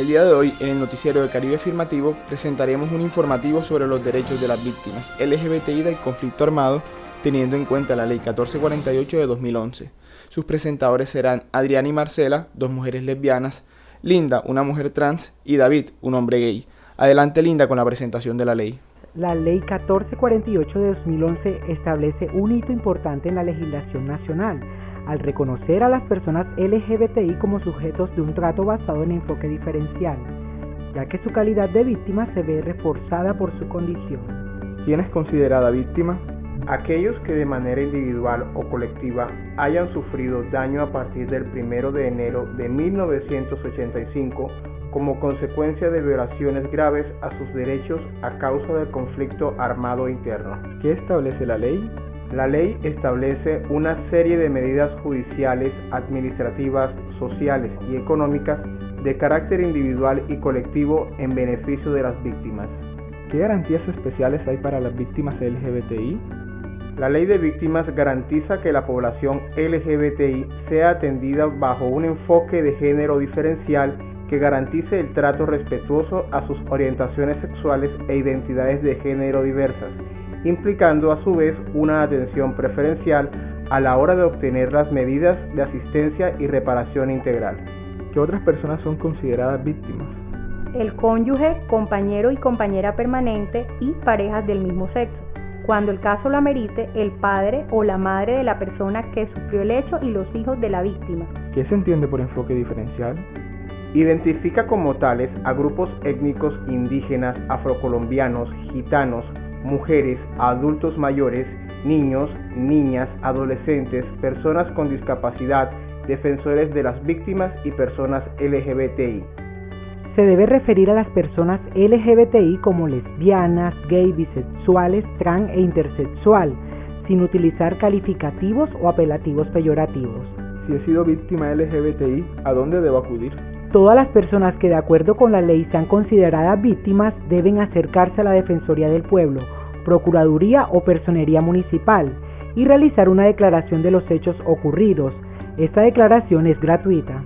día de hoy, en el noticiero de Caribe Afirmativo, presentaremos un informativo sobre los derechos de las víctimas LGBTI del conflicto armado, teniendo en cuenta la Ley 1448 de 2011. Sus presentadores serán Adriana y Marcela, dos mujeres lesbianas, Linda, una mujer trans, y David, un hombre gay. Adelante, Linda, con la presentación de la ley. La Ley 1448 de 2011 establece un hito importante en la legislación nacional, al reconocer a las personas LGBTI como sujetos de un trato basado en enfoque diferencial, ya que su calidad de víctima se ve reforzada por su condición. ¿Quién es considerada víctima? Aquellos que de manera individual o colectiva hayan sufrido daño a partir del 1 de enero de 1985 como consecuencia de violaciones graves a sus derechos a causa del conflicto armado interno. ¿Qué establece la ley? La ley establece una serie de medidas judiciales, administrativas, sociales y económicas de carácter individual y colectivo en beneficio de las víctimas. ¿Qué garantías especiales hay para las víctimas LGBTI? La Ley de Víctimas garantiza que la población LGBTI sea atendida bajo un enfoque de género diferencial que garantice el trato respetuoso a sus orientaciones sexuales e identidades de género diversas, implicando a su vez una atención preferencial a la hora de obtener las medidas de asistencia y reparación integral. ¿Qué otras personas son consideradas víctimas? El cónyuge, compañero y compañera permanente y parejas del mismo sexo. Cuando el caso lo amerite, el padre o la madre de la persona que sufrió el hecho y los hijos de la víctima. ¿Qué se entiende por enfoque diferencial? Identifica como tales a grupos étnicos indígenas, afrocolombianos, gitanos, mujeres, adultos mayores, niños, niñas, adolescentes, personas con discapacidad, defensores de las víctimas y personas LGBTI. Se debe referir a las personas LGBTI como lesbianas, gay, bisexuales, trans e intersexual, sin utilizar calificativos o apelativos peyorativos. Si he sido víctima LGBTI, ¿a dónde debo acudir? Todas las personas que de acuerdo con la ley sean consideradas víctimas deben acercarse a la Defensoría del Pueblo, Procuraduría o Personería Municipal y realizar una declaración de los hechos ocurridos. Esta declaración es gratuita.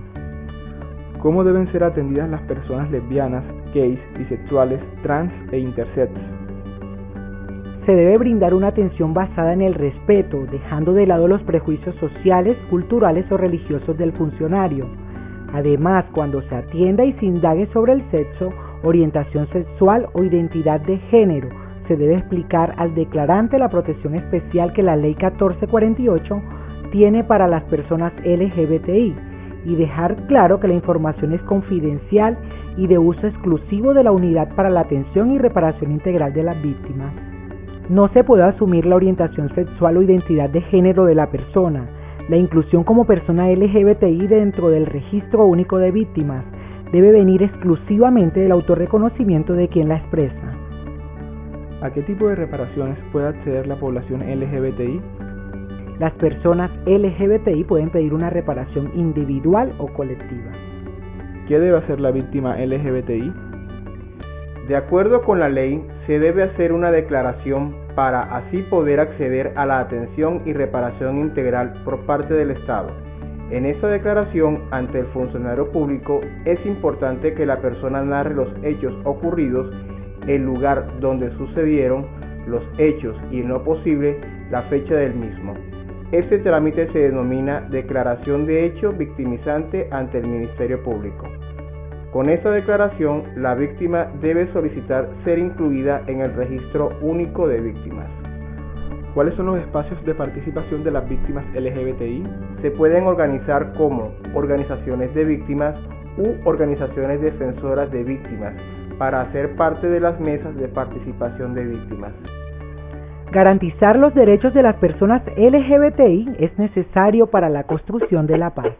¿Cómo deben ser atendidas las personas lesbianas, gays, bisexuales, trans e intersex? Se debe brindar una atención basada en el respeto, dejando de lado los prejuicios sociales, culturales o religiosos del funcionario. Además, cuando se atienda y se indague sobre el sexo, orientación sexual o identidad de género, se debe explicar al declarante la protección especial que la Ley 1448 tiene para las personas LGBTI y dejar claro que la información es confidencial y de uso exclusivo de la Unidad para la Atención y Reparación Integral de las Víctimas. No se puede asumir la orientación sexual o identidad de género de la persona. La inclusión como persona LGBTI dentro del Registro Único de Víctimas debe venir exclusivamente del autorreconocimiento de quien la expresa. ¿A qué tipo de reparaciones puede acceder la población LGBTI? Las personas LGBTI pueden pedir una reparación individual o colectiva. ¿Qué debe hacer la víctima LGBTI? De acuerdo con la ley, se debe hacer una declaración para así poder acceder a la atención y reparación integral por parte del Estado. En esta declaración ante el funcionario público es importante que la persona narre los hechos ocurridos, el lugar donde sucedieron los hechos y en lo posible la fecha del mismo. Este trámite se denomina declaración de hecho victimizante ante el Ministerio Público. Con esta declaración, la víctima debe solicitar ser incluida en el Registro Único de Víctimas. ¿Cuáles son los espacios de participación de las víctimas LGBTI? Se pueden organizar como organizaciones de víctimas u organizaciones defensoras de víctimas para hacer parte de las mesas de participación de víctimas. Garantizar los derechos de las personas LGBTI es necesario para la construcción de la paz.